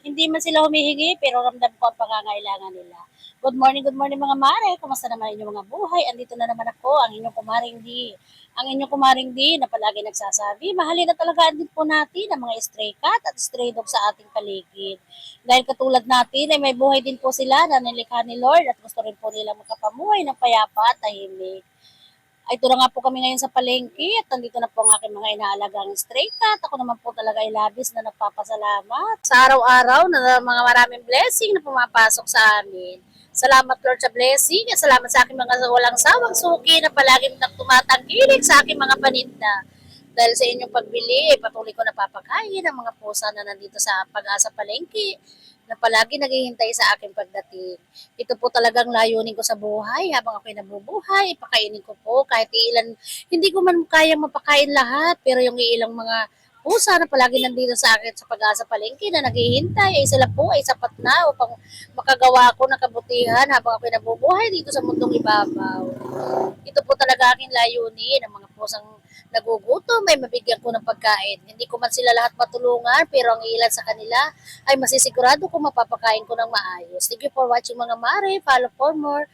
Hindi man sila humihingi pero ramdam ko ang pangangailangan nila. Good morning mga mare. Kumusta naman inyong mga buhay? Andito na naman ako, ang inyong kumaring D. Ang inyong kumaring D na palagi nagsasabi, mahalin na talaga din po natin ang mga stray cat at stray dog sa ating paligid. Dahil katulad natin ay may buhay din po sila na nilikha ni Lord at gusto rin po nila makapamuhay ng payapa at tahimik. Ay, ito na nga po kami ngayon sa palengke at nandito na po ang aking mga inaalagang stray cat. Ako naman po talaga ay labis na nagpapasalamat sa araw-araw na mga maraming blessing na pumapasok sa amin. Salamat Lord sa blessing at salamat sa aking mga walang sawang suki na palaging tumatangkilik sa aking mga paninda. Dahil sa inyong pagbili, patuloy ko napapakain ang mga pusa na nandito sa Pag-asa Palengke na palagi naghihintay sa aking pagdating. Ito po talagang layunin ko sa buhay. Habang ako'y nabubuhay, ipakainin ko po kahit ilan. Hindi ko man kayang mapakain lahat, pero yung ilang mga pusa na palagi nandito sa akin sa Pag-asa Palengke na naghihintay, ay sila po ay sapat na upang makagawa ko ng kabutihan habang ako'y nabubuhay dito sa mundong ibabaw. Ito po talaga aking layunin, ang mga pusang nagugutom ay mabigyan ko ng pagkain. Hindi ko man sila lahat matulungan, pero ang ilan sa kanila ay masisigurado ko mapapakain ko ng maayos. Thank you for watching mga mare. Follow for more.